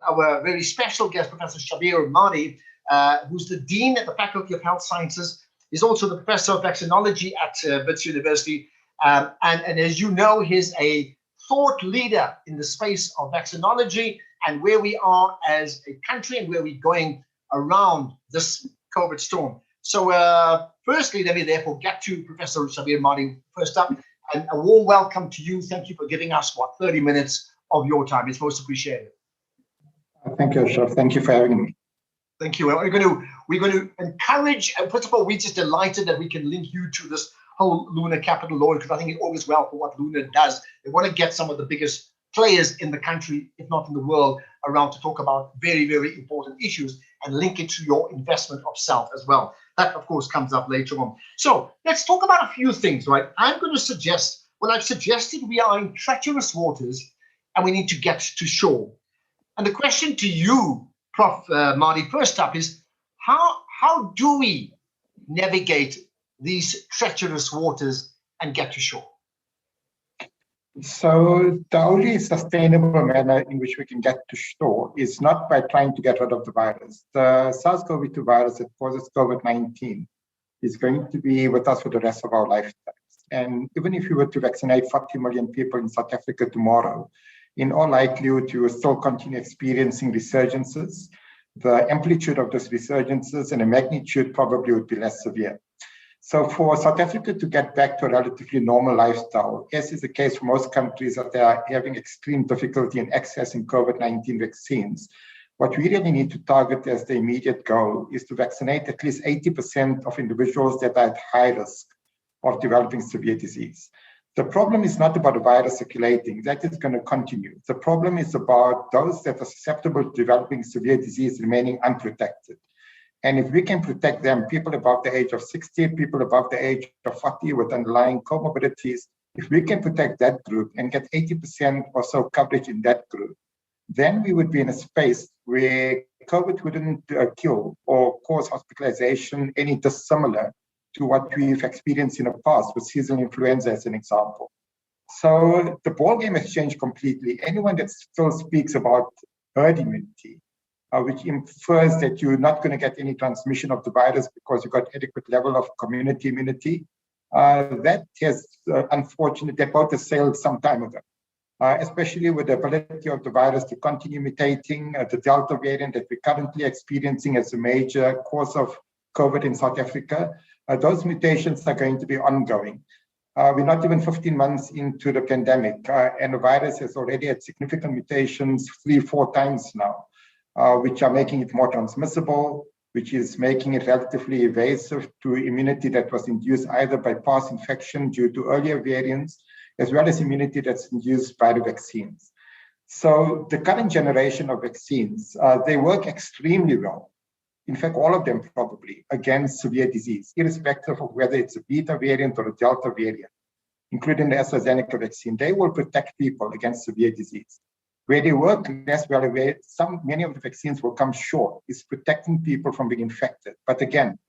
our very special guest, Professor Shabir Madhi, who's the Dean at the Faculty of Health Sciences. He's also the Professor of Vaccinology at Wits University. And as you know, he's a thought leader in the space of vaccinology and where we are as a country and where we're going around this COVID storm. So firstly, let me therefore get to Professor Shabir Madhi first up. And a warm welcome to you. Thank you for giving us, 30 minutes of your time. It's most appreciated. Thank you, Ashraf. Thank you for having me. Thank you. We're going to encourage, and first of all, we're just delighted that we can link you to this whole Lunar Capital launch, because I think it augurs well for what Lunar does. They want to get some of the biggest players in the country, if not in the world, around to talk about very, very important issues and link it to your investment of self as well. That, of course, comes up later on. So let's talk about a few things, right? I'm going to suggest, I've suggested we are in treacherous waters and we need to get to shore. And the question to you, Prof Madhi, first up is, how do we navigate these treacherous waters and get to shore? So the only sustainable manner in which we can get to shore is not by trying to get rid of the virus. The SARS-CoV-2 virus that causes COVID-19 is going to be with us for the rest of our lifetimes. And even if you were to vaccinate 40 million people in South Africa tomorrow, in all likelihood, you will still continue experiencing resurgences. The amplitude of those resurgences and the magnitude probably would be less severe. So for South Africa to get back to a relatively normal lifestyle, as is the case for most countries that they are having extreme difficulty in accessing COVID-19 vaccines, what we really need to target as the immediate goal is to vaccinate at least 80% of individuals that are at high risk of developing severe disease. The problem is not about the virus circulating, that is going to continue. The problem is about those that are susceptible to developing severe disease remaining unprotected. And if we can protect them, people above the age of 60, people above the age of 40 with underlying comorbidities, if we can protect that group and get 80% or so coverage in that group, then we would be in a space where COVID wouldn't kill or cause hospitalization any dissimilar to what we've experienced in the past with seasonal influenza as an example. So the ballgame has changed completely. Anyone that still speaks about herd immunity, which infers that you're not going to get any transmission of the virus because you've got adequate level of community immunity, that has unfortunately, that boat has sailed some time ago, especially with the ability of the virus to continue mutating. The Delta variant that we're currently experiencing as a major cause of COVID in South Africa, those mutations are going to be ongoing. We're not even 15 months into the pandemic, and the virus has already had significant mutations 3-4 times now, which are making it more transmissible, which is making it relatively evasive to immunity that was induced either by past infection due to earlier variants, as well as immunity that's induced by the vaccines. So the current generation of vaccines, they work extremely well. In fact, all of them probably against severe disease, irrespective of whether it's a beta variant or a delta variant, including the AstraZeneca vaccine. They will protect people against severe disease. Where they work less well, where many of the vaccines will come short, is protecting people from being infected. But again,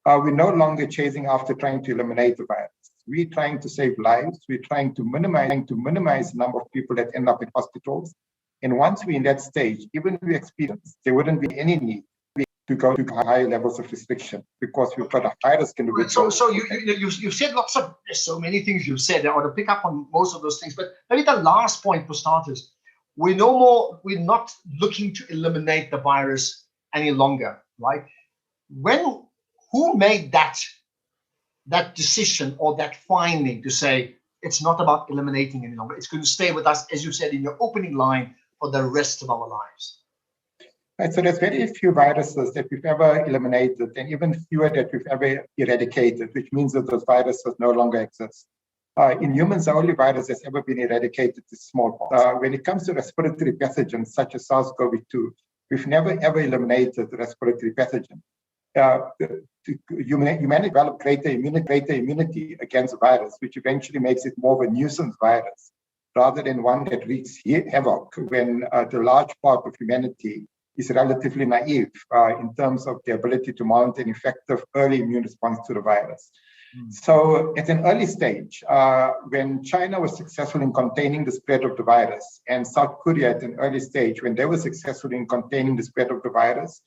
we're no longer chasing after trying to eliminate the virus. We're trying to save lives. We're trying to minimize the number of people that end up in hospitals. And once we're in that stage, even if we experience, there wouldn't be any need to go to higher levels of restriction because we've got a high risk individual. So you've said there's so many things you've said. I want to pick up on most of those things, but maybe the last point for starters, we're not looking to eliminate the virus any longer, right? Who made that decision or that finding to say it's not about eliminating any longer? It's going to stay with us, as you said in your opening line, for the rest of our lives. Right, so there's very few viruses that we've ever eliminated, and even fewer that we've ever eradicated, which means that those viruses no longer exist. In humans, the only virus that's ever been eradicated is smallpox. When it comes to respiratory pathogens such as SARS-CoV-2, we've never ever eliminated the respiratory pathogen. Humanity developed greater immunity against the virus, which eventually makes it more of a nuisance virus, rather than one that wreaks havoc when the large part of humanity is relatively naive in terms of the ability to mount an effective early immune response to the virus. So at an early stage, when China was successful in containing the spread of the virus, and South Korea at an early stage, when they were successful in containing the spread of the virus,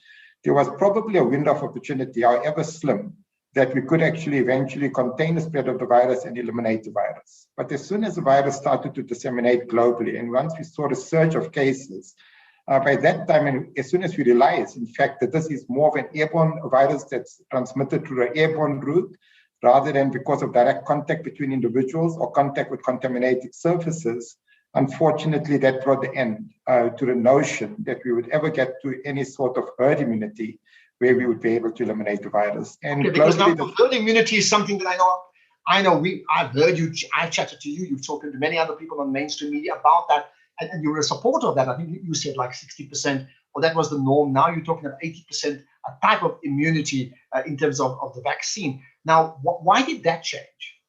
there was probably a window of opportunity, however slim, that we could actually eventually contain the spread of the virus and eliminate the virus. But as soon as the virus started to disseminate globally, and once we saw a surge of cases, by that time, and as soon as we realized, in fact, that this is more of an airborne virus that's transmitted through an airborne route, rather than because of direct contact between individuals or contact with contaminated surfaces, unfortunately, that brought the end to the notion that we would ever get to any sort of herd immunity where we would be able to eliminate the virus. And okay, because now herd immunity is something that I've heard you, I've chatted to you, you've spoken to many other people on mainstream media about that, and you were a supporter of that. I think you said like 60%, or that was the norm. Now you're talking about 80%, a type of immunity in terms of the vaccine. Now, why did that change?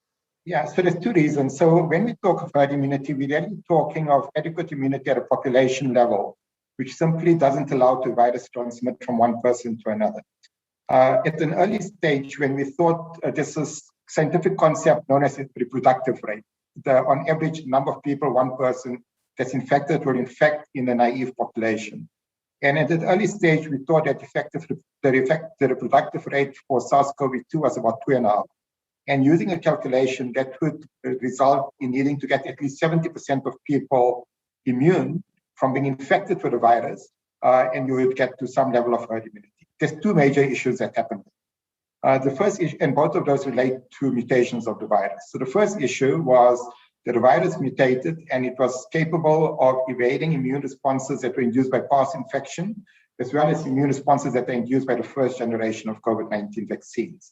Yeah, so there's two reasons. So when we talk of herd immunity, we're really talking of adequate immunity at a population level, which simply doesn't allow the virus to transmit from one person to another. At an early stage, when we thought this is scientific concept known as reproductive rate, on average number of people, one person that's infected will infect in a naive population. And at an early stage, we thought that the reproductive rate for SARS-CoV-2 was about 2.5. And using a calculation that would result in needing to get at least 70% of people immune from being infected with the virus, and you would get to some level of herd immunity. There's two major issues that happened. The first issue, and both of those relate to mutations of the virus. So the first issue was that the virus mutated and it was capable of evading immune responses that were induced by past infection, as well as immune responses that are induced by the first generation of COVID-19 vaccines.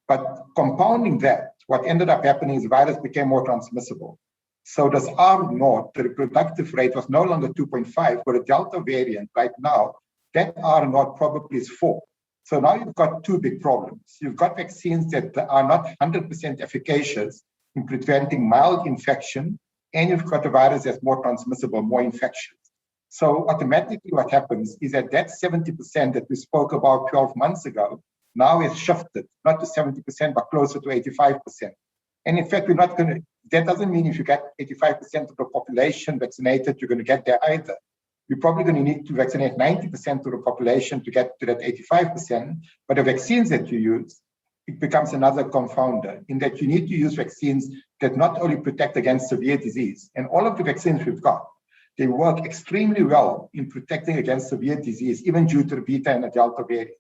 But compounding that, what ended up happening is the virus became more transmissible. So this R0, the reproductive rate, was no longer 2.5, but a Delta variant right now, that R0 probably is 4. So now you've got two big problems. You've got vaccines that are not 100% efficacious in preventing mild infection, and you've got a virus that's more transmissible, more infectious. So automatically what happens is that 70% that we spoke about 12 months ago now is shifted, not to 70%, but closer to 85%. And in fact, we're not going to, that doesn't mean if you get 85% of the population vaccinated, you're going to get there either. You're probably going to need to vaccinate 90% of the population to get to that 85%, but the vaccines that you use, it becomes another confounder in that you need to use vaccines that not only protect against severe disease, and all of the vaccines we've got, they work extremely well in protecting against severe disease, even due to the Beta and the Delta variant,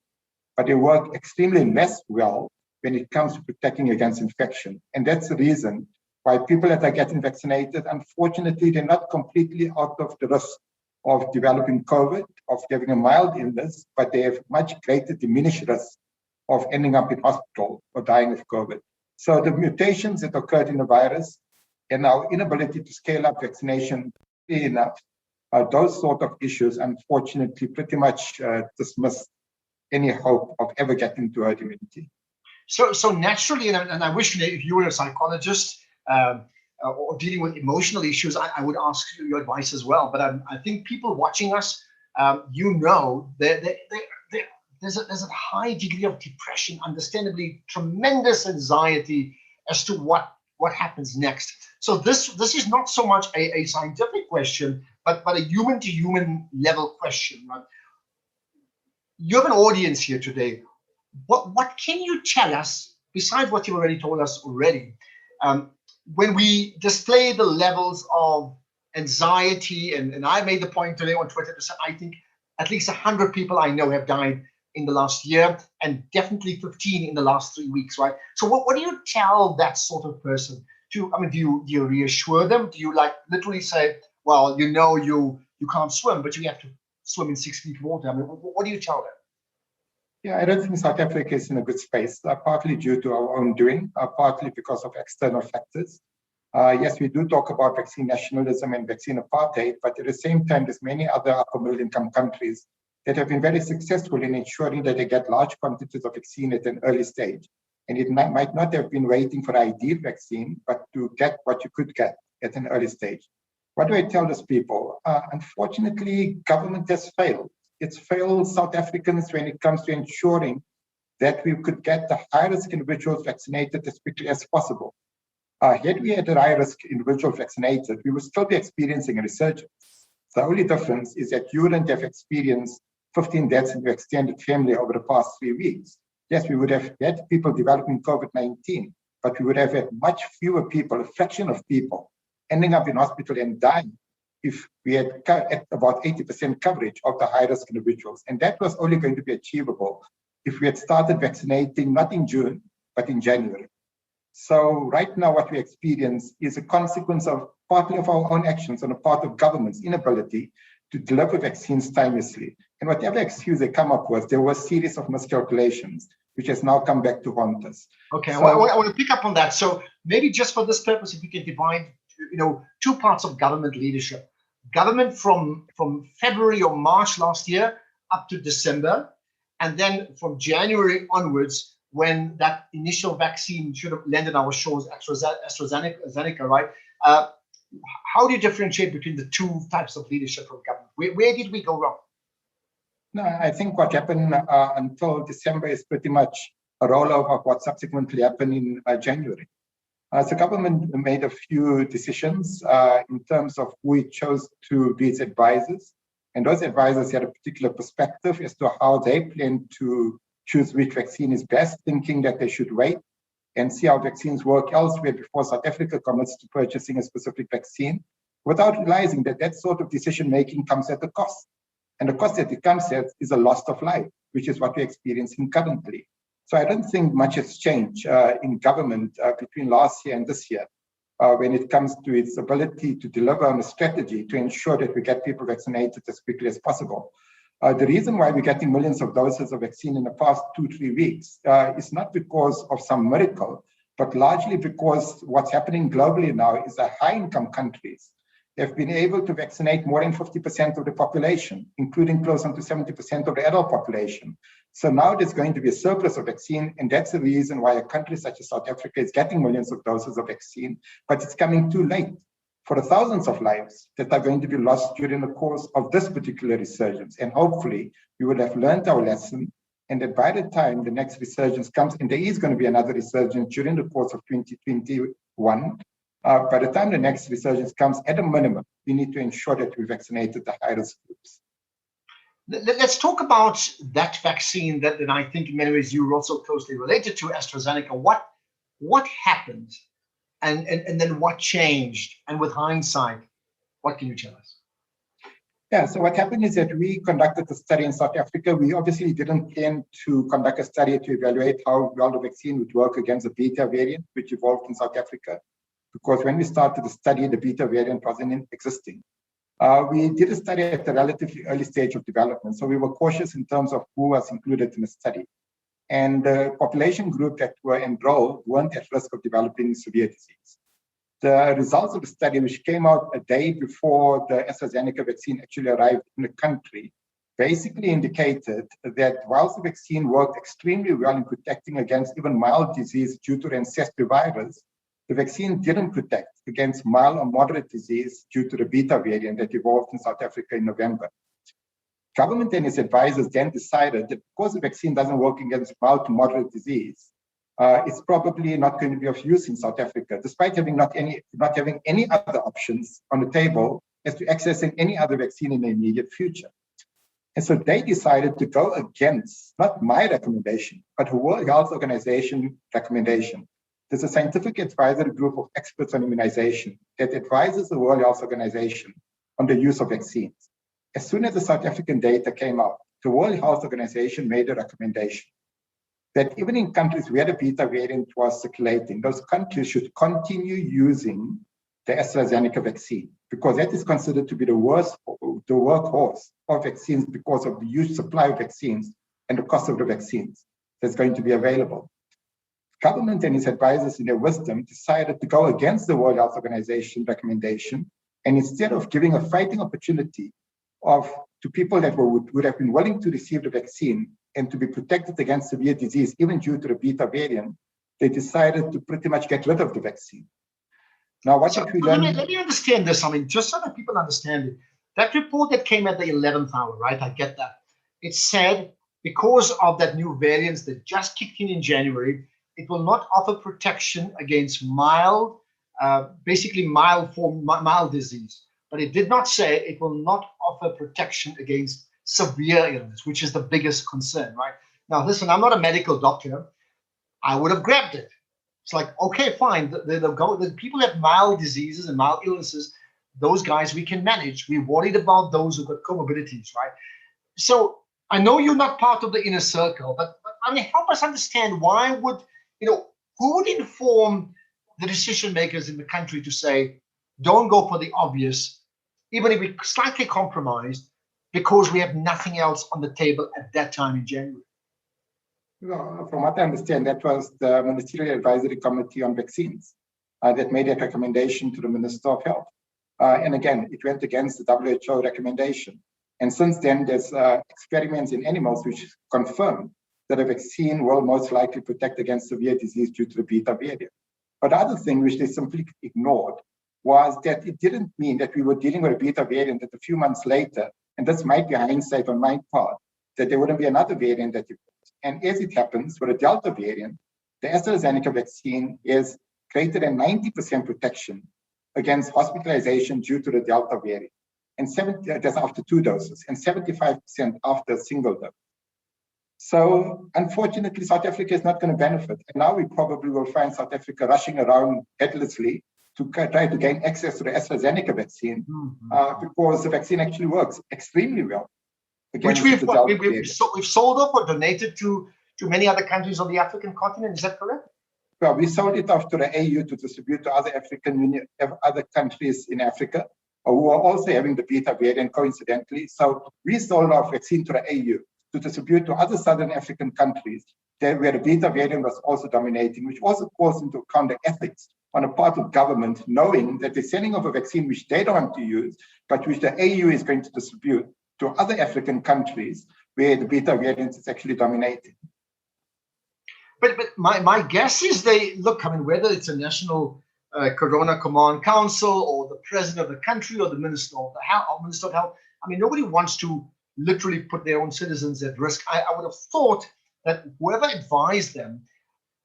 but they work extremely less well when it comes to protecting against infection. And that's the reason why people that are getting vaccinated, unfortunately, they're not completely out of the risk of developing COVID, of having a mild illness, but they have much greater diminished risk of ending up in hospital or dying of COVID. So the mutations that occurred in the virus and our inability to scale up vaccination enough, those sort of issues, unfortunately, pretty much dismiss any hope of ever getting to herd immunity. So naturally, and I wish if you were a psychologist or dealing with emotional issues, I would ask you your advice as well. But I think people watching us, there's a high degree of depression, understandably tremendous anxiety as to what happens next. So this is not so much a scientific question, but a human to human level question, right? You have an audience here today. What can you tell us besides what you've already told us already? When we display the levels of anxiety, and I made the point today on Twitter to say I think at least 100 people I know have died in the last year, and definitely 15 in the last 3 weeks, right? So what do you tell that sort of person? Do you reassure them? Do you like literally say, well, you can't swim, but you have to swim in 6 feet water? I mean, what do you tell them? Yeah, I don't think South Africa is in a good space, partly due to our own doing, partly because of external factors. Yes, we do talk about vaccine nationalism and vaccine apartheid, but at the same time, there's many other upper middle income countries that have been very successful in ensuring that they get large quantities of vaccine at an early stage. And it might not have been waiting for the ideal vaccine, but to get what you could get at an early stage. What do I tell those people? Unfortunately, government has failed. It's failed South Africans when it comes to ensuring that we could get the high-risk individuals vaccinated as quickly as possible. Had we had the high-risk individuals vaccinated, we would still be experiencing a resurgence. The only difference is that you wouldn't have experienced 15 deaths in your extended family over the past 3 weeks. Yes, we would have had people developing COVID-19, but we would have had much fewer people, a fraction of people, ending up in hospital and dying if we had at about 80% coverage of the high-risk individuals. And that was only going to be achievable if we had started vaccinating not in June, but in January. So right now what we experience is a consequence of partly of our own actions on the part of government's inability to deliver vaccines timelessly. And whatever excuse they come up with, there was a series of miscalculations, which has now come back to haunt us. Okay, so, I want to pick up on that. So maybe just for this purpose, if we can divide, two parts of government leadership. Government from February or March last year up to December, and then from January onwards, when that initial vaccine should have landed on our shores, AstraZeneca, right? How do you differentiate between the two types of leadership from government? Where did we go wrong? No, I think what happened until December is pretty much a rollover of what subsequently happened in January. So government made a few decisions in terms of who it chose to be its advisors. And those advisors had a particular perspective as to how they plan to choose which vaccine is best, thinking that they should wait and see how vaccines work elsewhere before South Africa commits to purchasing a specific vaccine, without realizing that that sort of decision-making comes at a cost. And the cost that it comes at is a loss of life, which is what we're experiencing currently. So I don't think much has changed in government between last year and this year when it comes to its ability to deliver on a strategy to ensure that we get people vaccinated as quickly as possible. The reason why we're getting millions of doses of vaccine in the past 2-3 weeks is not because of some miracle, but largely because what's happening globally now is that high-income countries have been able to vaccinate more than 50% of the population, including close on to 70% of the adult population. So now there's going to be a surplus of vaccine, and that's the reason why a country such as South Africa is getting millions of doses of vaccine, but it's coming too late for the thousands of lives that are going to be lost during the course of this particular resurgence. And hopefully we will have learned our lesson, and that by the time the next resurgence comes, and there is going to be another resurgence during the course of 2021, by the time the next resurgence comes, at a minimum, we need to ensure that we vaccinated the high-risk groups. Let's talk about that vaccine that I think in many ways you were also closely related to, AstraZeneca. What happened and then what changed? And with hindsight, what can you tell us? Yeah, so what happened is that we conducted a study in South Africa. We obviously didn't plan to conduct a study to evaluate how well the vaccine would work against the beta variant, which evolved in South Africa, because when we started the study, the beta variant wasn't existing. We did a study at a relatively early stage of development, so we were cautious in terms of who was included in the study. And the population group that were enrolled weren't at risk of developing severe disease. The results of the study, which came out a day before the AstraZeneca vaccine actually arrived in the country, basically indicated that whilst the vaccine worked extremely well in protecting against even mild disease due to the ancestral virus, the vaccine didn't protect against mild or moderate disease due to the beta variant that evolved in South Africa in November. Government and its advisors then decided that because the vaccine doesn't work against mild to moderate disease, it's probably not going to be of use in South Africa, despite having not having any other options on the table as to accessing any other vaccine in the immediate future. And so they decided to go against, not my recommendation, but the World Health Organization recommendation. There's a scientific advisory group of experts on immunization that advises the World Health Organization on the use of vaccines. As soon as the South African data came out, the World Health Organization made a recommendation that even in countries where the beta variant was circulating, those countries should continue using the AstraZeneca vaccine, because that is considered to be the workhorse of vaccines because of the huge supply of vaccines and the cost of the vaccines that's going to be available. Government and its advisors in their wisdom decided to go against the World Health Organization recommendation, and instead of giving a fighting opportunity to people that would have been willing to receive the vaccine and to be protected against severe disease, even due to the beta variant, they decided to pretty much get rid of the vaccine. Now, what did we learn? Let me understand this. I mean, just so that people understand it, that report that came at the 11th hour, right? I get that. It said because of that new variants that just kicked in January, it will not offer protection against mild, basically mild disease. But it did not say it will not offer protection against severe illness, which is the biggest concern, right? Now, listen, I'm not a medical doctor. I would have grabbed it. It's like, okay, fine. The people that have mild diseases and mild illnesses, those guys we can manage. We're worried about those who've got comorbidities, right? So I know you're not part of the inner circle, but I mean, help us understand why would, who would inform the decision makers in the country to say, don't go for the obvious, even if we're slightly compromised, because we have nothing else on the table at that time in January? Well, from what I understand, that was the Ministerial Advisory Committee on Vaccines that made that recommendation to the Minister of Health. And again, it went against the WHO recommendation. And since then, there's experiments in animals which confirm that a vaccine will most likely protect against severe disease due to the beta variant. But the other thing which they simply ignored was that it didn't mean that we were dealing with a beta variant that a few months later, and this might be hindsight on my part, that there wouldn't be another variant that developed. And as it happens with a Delta variant, the AstraZeneca vaccine is greater than 90% protection against hospitalization due to the Delta variant. And that's after 2 doses, and 75% after a single dose. So unfortunately, South Africa is not going to benefit. And now we probably will find South Africa rushing around headlessly to try to gain access to the AstraZeneca vaccine because the vaccine actually works extremely well. Which we've sold off or donated to many other countries on the African continent. Is that correct? Well, we sold it off to the AU to distribute to other other countries in Africa who are also having the beta variant coincidentally. So we sold our vaccine to the AU to distribute to other Southern African countries where the beta variant was also dominating, which also calls into account the ethics on the part of government, knowing that they're sending off a vaccine which they don't want to use, but which the AU is going to distribute to other African countries where the beta variant is actually dominating. But my guess is they look, I mean, whether it's a national Corona Command Council or the president of the country or the Minister of Health, I mean, nobody wants to literally put their own citizens at risk. I would have thought that whoever advised them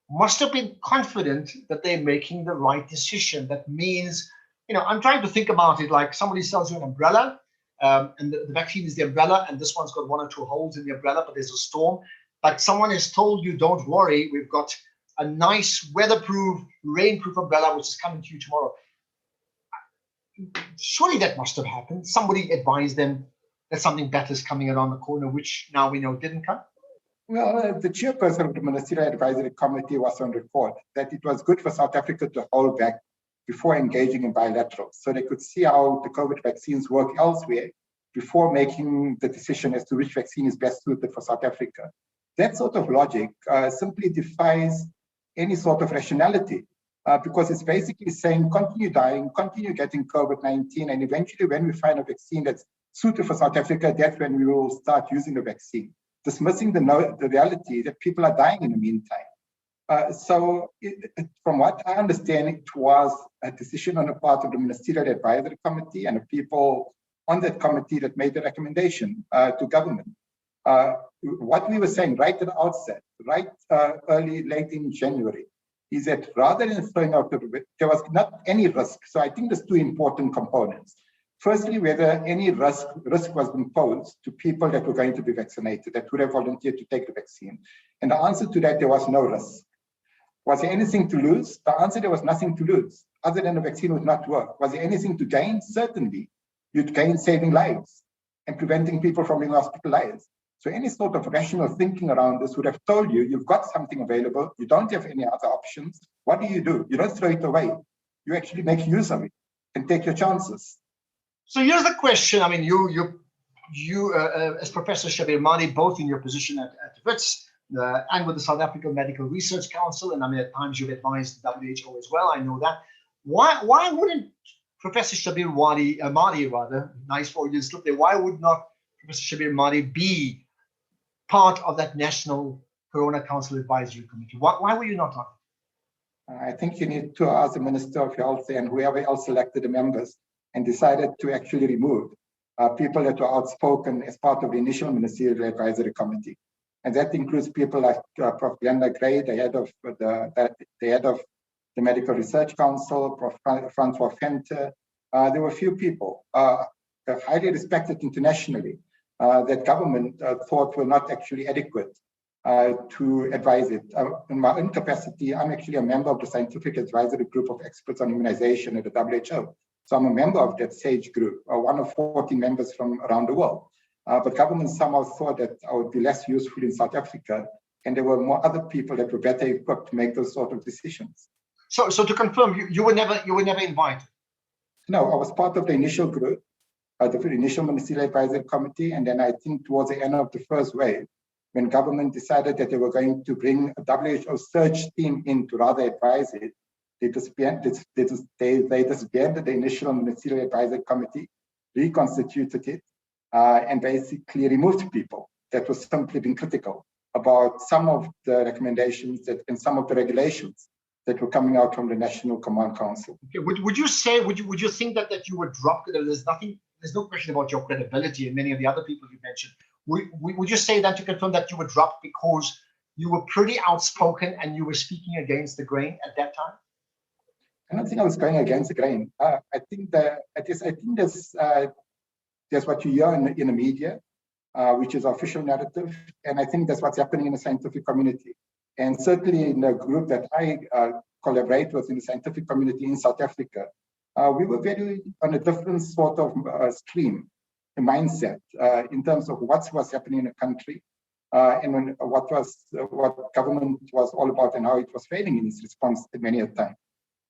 must have been confident that they're making the right decision. That means, I'm trying to think about it like somebody sells you an umbrella, and the vaccine is the umbrella, and this one's got 1 or 2 holes in the umbrella, but there's a storm. But someone has told you, don't worry, we've got a nice weatherproof, rainproof umbrella, which is coming to you tomorrow. Surely that must have happened. Somebody advised them that something better is coming around the corner, which now we know didn't come. Well, the chairperson of the Ministerial Advisory Committee was on record that it was good for South Africa to hold back before engaging in bilaterals, so they could see how the COVID vaccines work elsewhere before making the decision as to which vaccine is best suited for South Africa. That sort of logic simply defies any sort of rationality because it's basically saying continue dying, continue getting COVID-19, and eventually when we find a vaccine that's suited for South Africa, that's when we will start using the vaccine, dismissing the reality that people are dying in the meantime. So from what I understand, it was a decision on the part of the Ministerial Advisory Committee and the people on that committee that made the recommendation to government. What we were saying right at the outset, late in January, is that rather than throwing out there was not any risk. So I think there's 2 important components. Firstly, whether any risk was imposed to people that were going to be vaccinated, that would have volunteered to take the vaccine. And the answer to that, there was no risk. Was there anything to lose? The answer, there was nothing to lose, other than the vaccine would not work. Was there anything to gain? Certainly. You'd gain saving lives and preventing people from being hospitalized. So any sort of rational thinking around this would have told you, you've got something available, you don't have any other options. What do? You don't throw it away. You actually make use of it and take your chances. So here's the question. I mean, you as Professor Shabir Madhi, both in your position at WITS and with the South African Medical Research Council, and I mean, at times you've advised the WHO as well, I know that. Why wouldn't Professor Shabir Madhi, nice for you to slip there, why would not Professor Shabir Madhi be part of that National Corona Council Advisory Committee? Why were you not on it? I think you need to ask the Minister of Health and whoever else selected the members and decided to actually remove people that were outspoken as part of the initial Ministerial Advisory Committee. And that includes people like Prof Gray, the head of the Medical Research Council, Prof Francois Fenter. There were a few people highly respected internationally that government thought were not actually adequate to advise it. In my own capacity, I'm actually a member of the Scientific Advisory Group of Experts on Immunization at the WHO. So I'm a member of that SAGE group, one of 14 members from around the world. But government somehow thought that I would be less useful in South Africa, and there were more other people that were better equipped to make those sort of decisions. So to confirm, you were never invited? No, I was part of the initial group, the initial Ministerial Advisory Committee, and then I think towards the end of the first wave, when government decided that they were going to bring a WHO search team in to rather advise it, they disbanded the initial Ministerial Advisory Committee, reconstituted it, and basically removed people that were simply being critical about some of the recommendations and some of the regulations that were coming out from the National Command Council. Okay. Would you think that you were dropped? There's no question about your credibility and many of the other people you mentioned. Would you say that, to confirm, that you were dropped because you were pretty outspoken and you were speaking against the grain at that time? I don't think I was going against the grain. I think there's what you hear in the media, which is official narrative, and I think that's what's happening in the scientific community. And certainly in the group that I collaborate with in the scientific community in South Africa, we were very on a different sort of stream, a mindset in terms of what was happening in the country, and what government was all about and how it was failing in its response at many a time.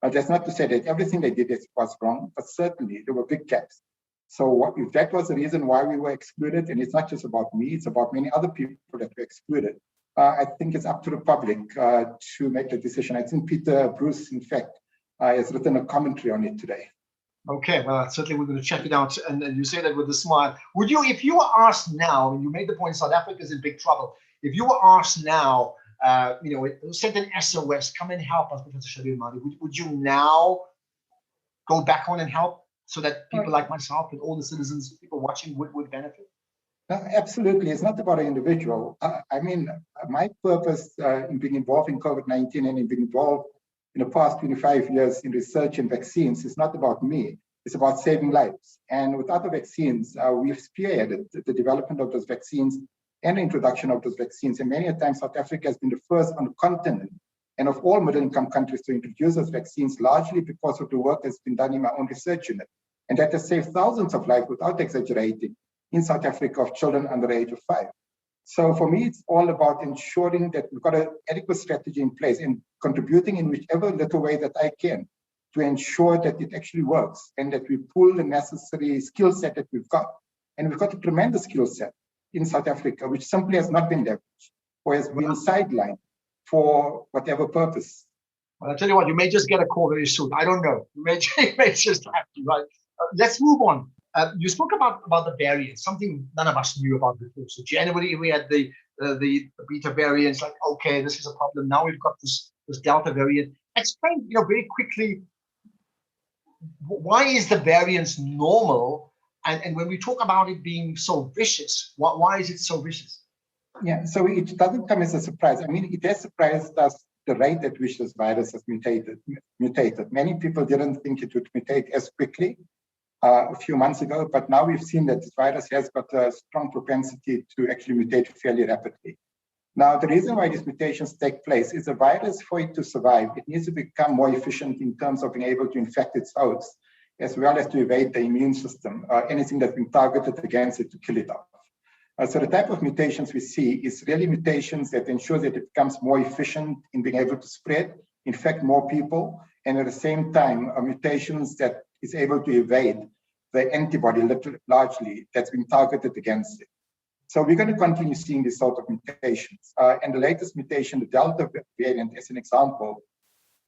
That's not to say that everything they did was wrong, but certainly there were big gaps. So if that was the reason why we were excluded, and it's not just about me, it's about many other people that were excluded, I think it's up to the public to make the decision. I think Peter Bruce, in fact, has written a commentary on it today. Okay, well, certainly we're going to check it out. And you say that with a smile. Would you, if you were asked now, and you made the point South Africa is in big trouble, if you were asked now, send an SOS, come and help us, Professor Shabir Madhi, would you now go back on and help so that people like myself and all the citizens, people watching would benefit? Absolutely. It's not about an individual. My purpose in being involved in COVID-19 and in being involved in the past 25 years in research and vaccines is not about me. It's about saving lives. And with other vaccines, we've spearheaded the development of those vaccines and the introduction of those vaccines. And many a times, South Africa has been the first on the continent and of all middle-income countries to introduce those vaccines, largely because of the work that's been done in my own research unit. And that has saved thousands of lives, without exaggerating, in South Africa of children under the age of 5. So for me, it's all about ensuring that we've got an adequate strategy in place and contributing in whichever little way that I can to ensure that it actually works and that we pull the necessary skill set that we've got. And we've got a tremendous skill set in South Africa, which simply has not been leveraged or has been sidelined for whatever purpose. Well, I'll tell you what, you may just get a call very soon. I don't know. You may just have to, right? Let's move on. You spoke about the variants, something none of us knew about before. So January, we had the beta variants, like, okay, this is a problem. Now we've got this Delta variant. Explain, very quickly, why is the variance normal? And when we talk about it being so vicious, why is it so vicious? Yeah, so it doesn't come as a surprise. It has surprised us the rate at which this virus has mutated. Many people didn't think it would mutate as quickly a few months ago, but now we've seen that this virus has got a strong propensity to actually mutate fairly rapidly. Now, the reason why these mutations take place is a virus, for it to survive, it needs to become more efficient in terms of being able to infect its hosts, as well as to evade the immune system, anything that's been targeted against it to kill it off. So the type of mutations we see is really mutations that ensure that it becomes more efficient in being able to spread, infect more people, and at the same time, mutations that is able to evade the antibody largely that's been targeted against it. So we're going to continue seeing this sort of mutations. And the latest mutation, the Delta variant, as an example,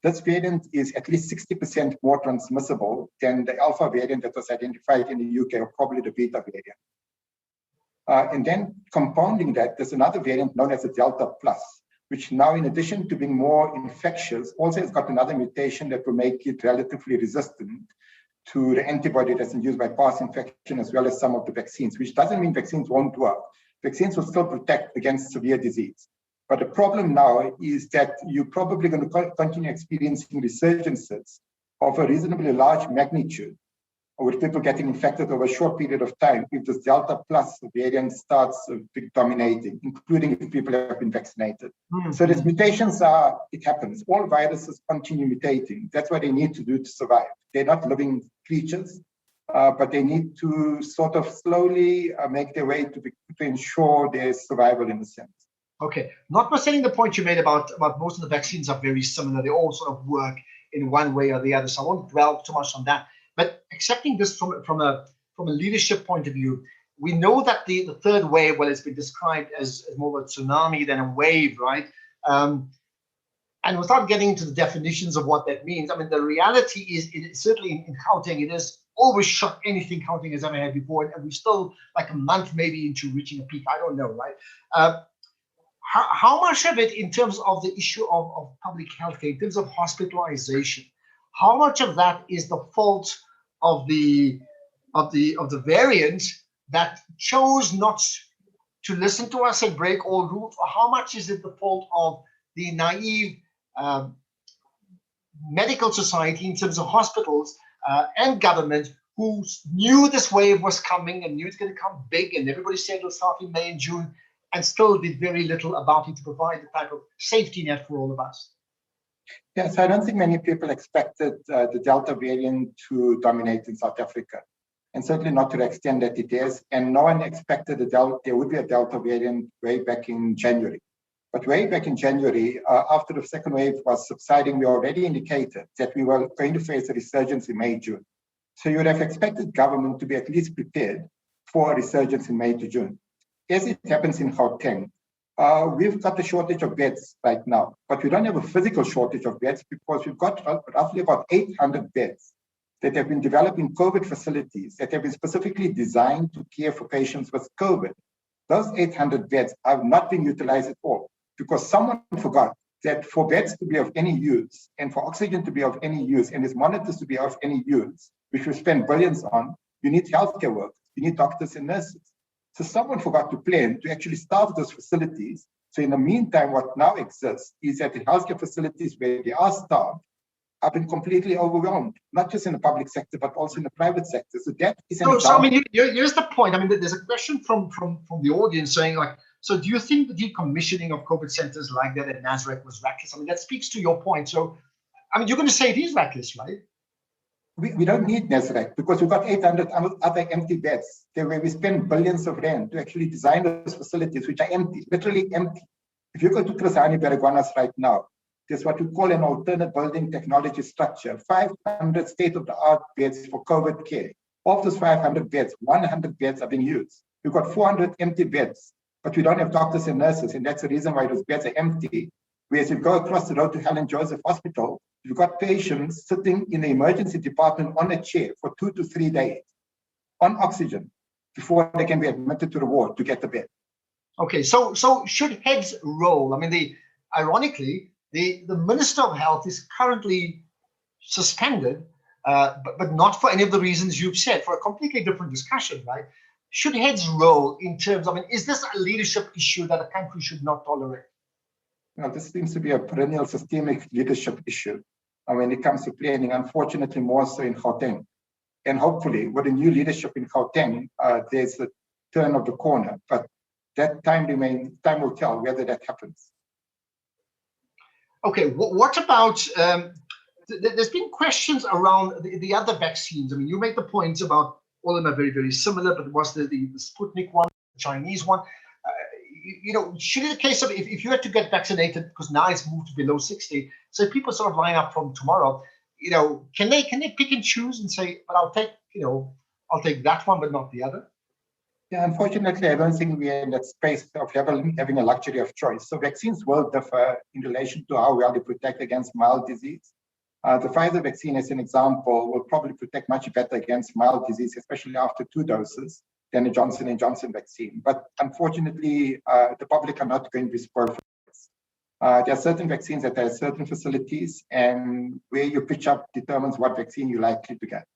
this variant is at least 60% more transmissible than the Alpha variant that was identified in the UK, or probably the Beta variant. And then compounding that, there's another variant known as the Delta Plus, which now, in addition to being more infectious, also has got another mutation that will make it relatively resistant to the antibody that's induced by past infection, as well as some of the vaccines, which doesn't mean vaccines won't work, vaccines will still protect against severe disease. But the problem now is that you're probably going to continue experiencing resurgences of a reasonably large magnitude, with people getting infected over a short period of time if this Delta plus variant starts dominating, including if people have been vaccinated. Mm-hmm. So these mutations it happens. All viruses continue mutating. That's what they need to do to survive. They're not living creatures, but they need to sort of slowly make their way to ensure their survival in a sense. Okay, notwithstanding the point you made about most of the vaccines are very similar. They all sort of work in one way or the other. So I won't dwell too much on that. But accepting this from a leadership point of view, we know that the third wave, well, it's been described as more of a tsunami than a wave, right? And without getting into the definitions of what that means, I mean, the reality is certainly in Gauteng, it has overshot anything Gauteng has ever had before, and we're still like a month maybe into reaching a peak. I don't know, right? How much of it, in terms of the issue of public health care, in terms of hospitalization, how much of that is the fault of the variant that chose not to listen to us and break all rules, or how much is it the fault of the naive medical society in terms of hospitals and government who knew this wave was coming and knew it's going to come big, and everybody said it will start in May and June, and still did very little about it to provide the type of safety net for all of us? Yes, I don't think many people expected the Delta variant to dominate in South Africa, and certainly not to the extent that it is. And no one expected there would be a Delta variant way back in January. But way back in January, after the second wave was subsiding, we already indicated that we were going to face a resurgence in May, June. So you would have expected government to be at least prepared for a resurgence in May to June. As it happens in Gauteng, we've got a shortage of beds right now, but we don't have a physical shortage of beds because we've got roughly about 800 beds that have been developed in COVID facilities that have been specifically designed to care for patients with COVID. Those 800 beds have not been utilized at all because someone forgot that for beds to be of any use and for oxygen to be of any use and these monitors to be of any use, which we spend billions on, you need healthcare workers, you need doctors and nurses. So someone forgot to plan to actually staff those facilities. So in the meantime, what now exists is that the healthcare facilities where they are staffed have been completely overwhelmed, not just in the public sector, but also in the private sector. So that is an So I mean, here's the point. I mean, there's a question from the audience saying, like, so do you think the decommissioning of COVID centers like that at Nazareth was reckless? I mean, that speaks to your point. So, I mean, you're going to say it is reckless, right? We don't need Nazareth because we've got 800 other empty beds where we spend billions of rand to actually design those facilities, which are empty, literally empty. If you go to Chris Hani Baragwanath right now, there's what we call an alternate building technology structure, 500 state-of-the-art beds for COVID care. Of those 500 beds, 100 beds are being used. We've got 400 empty beds, but we don't have doctors and nurses, and that's the reason why those beds are empty. Whereas if you go across the road to Helen Joseph Hospital, you've got patients sitting in the emergency department on a chair for 2 to 3 days on oxygen before they can be admitted to the ward to get the bed. Okay, so should heads roll? I mean, ironically, the Minister of Health is currently suspended, but not for any of the reasons you've said, for a completely different discussion, right? Should heads roll in terms of, I mean, is this a leadership issue that a country should not tolerate? Now, this seems to be a perennial systemic leadership issue when it comes to planning, unfortunately more so in Gauteng. And hopefully with the new leadership in Gauteng, there's a turn of the corner, but that time will tell whether that happens. Okay, what about, there's been questions around the other vaccines. I mean, you make the points about all of them are very, very similar, but was the Sputnik one, the Chinese one? You know, should it be a case of if you had to get vaccinated, because now it's moved to below 60, so people sort of line up from tomorrow, you know, can they pick and choose and say, but I'll take that one, but not the other? Yeah, unfortunately, I don't think we're in that space of having a luxury of choice. So vaccines will differ in relation to how well they protect against mild disease. The Pfizer vaccine, as an example, will probably protect much better against mild disease, especially after 2 doses, than the Johnson & Johnson vaccine. But unfortunately, the public are not going to be spoiled for this. There are certain vaccines that have certain facilities, and where you pitch up determines what vaccine you're likely to get.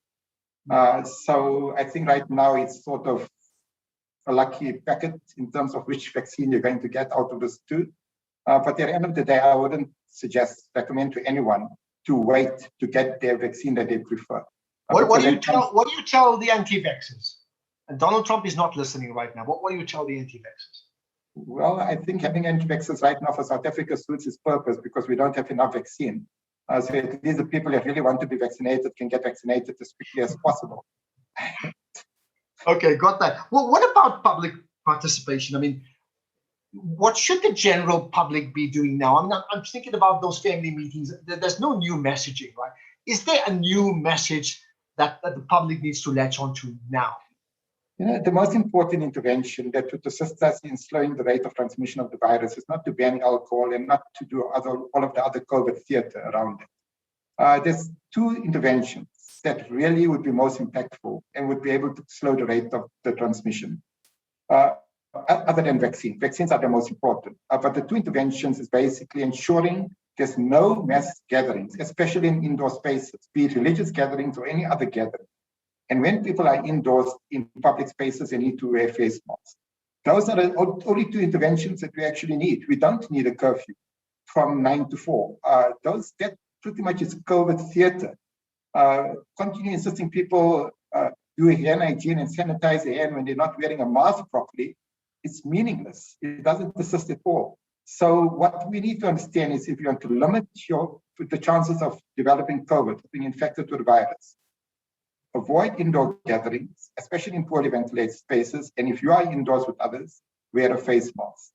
So I think right now it's sort of a lucky packet in terms of which vaccine you're going to get out of this two. But at the end of the day, I wouldn't recommend to anyone to wait to get their vaccine that they prefer. What do you tell the anti-vaxxers? And Donald Trump is not listening right now. What do you tell the anti-vaxxers? Well, I think having anti-vaxxers right now for South Africa suits its purpose because we don't have enough vaccine. So at least the people that really want to be vaccinated can get vaccinated as quickly as possible. Okay, got that. Well, what about public participation? I mean, what should the general public be doing now? I'm thinking about those family meetings. There's no new messaging, right? Is there a new message that the public needs to latch onto now? The most important intervention that would assist us in slowing the rate of transmission of the virus is not to ban alcohol and not to do all of the other COVID theater around it. There's two interventions that really would be most impactful and would be able to slow the rate of the transmission. Other than vaccine. Vaccines are the most important. But the two interventions is basically ensuring there's no mass gatherings, especially in indoor spaces, be it religious gatherings or any other gathering. And when people are indoors in public spaces, they need to wear face masks. Those are the only two interventions that we actually need. We don't need a curfew from 9 to 4. That pretty much is COVID theater. Continue insisting people do hand hygiene and sanitize their hand when they're not wearing a mask properly. It's meaningless. It doesn't assist at all. So what we need to understand is if you want to limit the chances of developing COVID, being infected with the virus, avoid indoor gatherings, especially in poorly ventilated spaces. And if you are indoors with others, wear a face mask.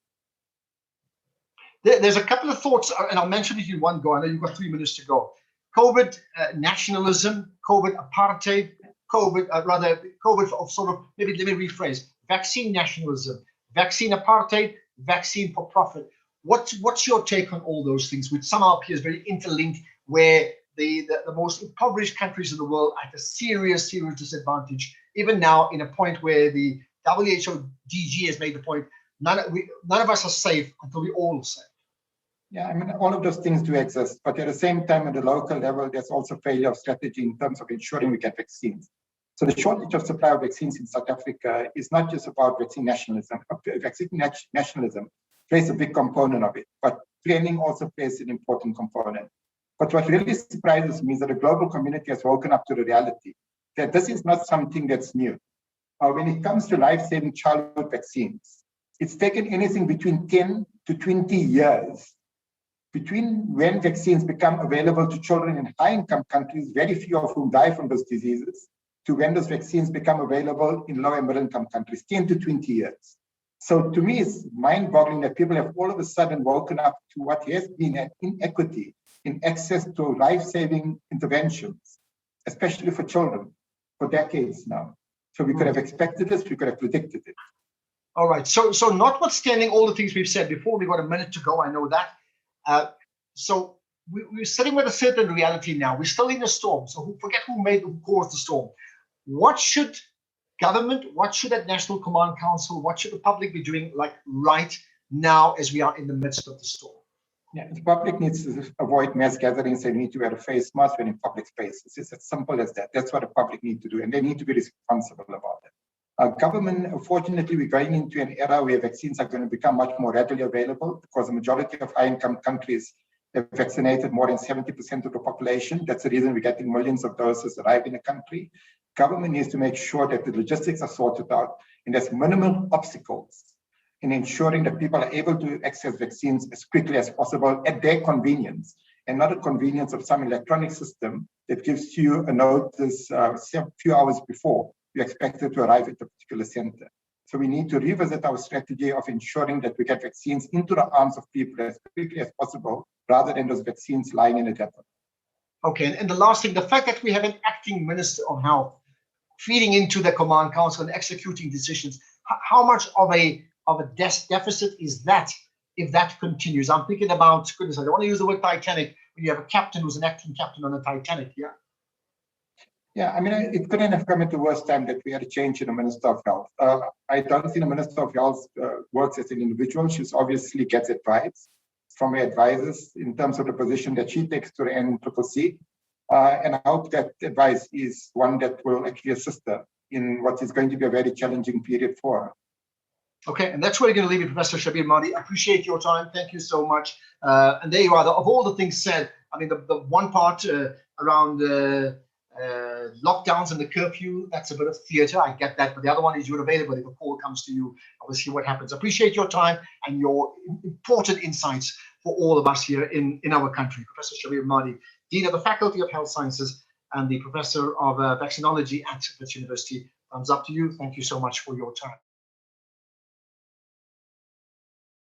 There's a couple of thoughts, and I'll mention it in one go. I know you've got 3 minutes to go. COVID nationalism, COVID apartheid, COVID of sort of, maybe let me rephrase, vaccine nationalism, vaccine apartheid, vaccine for profit. What's your take on all those things, which somehow appears very interlinked, where the most impoverished countries in the world are at a serious disadvantage, even now in a point where the WHO DG has made the point, none of us are safe until we all are safe. Yeah, I mean, all of those things do exist, but at the same time, at the local level, there's also failure of strategy in terms of ensuring we get vaccines. So the shortage of supply of vaccines in South Africa is not just about vaccine nationalism. Vaccine nationalism plays a big component of it, but planning also plays an important component. But what really surprises me is that the global community has woken up to the reality that this is not something that's new. When it comes to life-saving childhood vaccines, it's taken anything between 10 to 20 years between when vaccines become available to children in high-income countries, very few of whom die from those diseases, to when those vaccines become available in low and middle-income countries, 10 to 20 years. So to me, it's mind-boggling that people have all of a sudden woken up to what has been an inequity in access to life-saving interventions, especially for children, for decades now. So we could have expected this, we could have predicted it. All right, so notwithstanding all the things we've said before, we've got a minute to go, I know that. So we're sitting with a certain reality now. We're still in a storm, so forget who caused the storm. What should government, what should that National Command Council, what should the public be doing right now as we are in the midst of the storm? Yeah, the public needs to avoid mass gatherings. They need to wear a face mask when in public spaces. It's as simple as that. That's what the public need to do, and they need to be responsible about it. Government, unfortunately, we're going into an era where vaccines are going to become much more readily available because the majority of high-income countries have vaccinated more than 70% of the population. That's the reason we're getting millions of doses arrive in the country. Government needs to make sure that the logistics are sorted out and there's minimal obstacles in ensuring that people are able to access vaccines as quickly as possible at their convenience, and not the convenience of some electronic system that gives you a notice a few hours before you're expected to arrive at a particular center. So we need to revisit our strategy of ensuring that we get vaccines into the arms of people as quickly as possible, rather than those vaccines lying in a depot. Okay, and the last thing, the fact that we have an acting Minister of Health feeding into the Command Council and executing decisions, how much of a deficit is that if that continues? I'm thinking about, goodness, I don't want to use the word Titanic, when you have a captain who's an acting captain on the Titanic, yeah? Yeah, I mean, it couldn't have come at the worst time that we had a change in the Minister of Health. I don't think the Minister of Health works as an individual. She obviously gets advice from her advisors in terms of the position that she takes to the NCCC. And I hope that advice is one that will actually assist her in what is going to be a very challenging period for her. Okay, and that's where we're going to leave it, Professor Shabir Madhi. Appreciate your time. Thank you so much. And there you are. Of all the things said, I mean, the one part around lockdowns and the curfew, that's a bit of theatre. I get that. But the other one is you're available if a call comes to you. We'll see what happens. Appreciate your time and your important insights for all of us here in our country. Professor Shabir Madhi, Dean of the Faculty of Health Sciences and the Professor of Vaccinology at University. Thumbs up to you. Thank you so much for your time.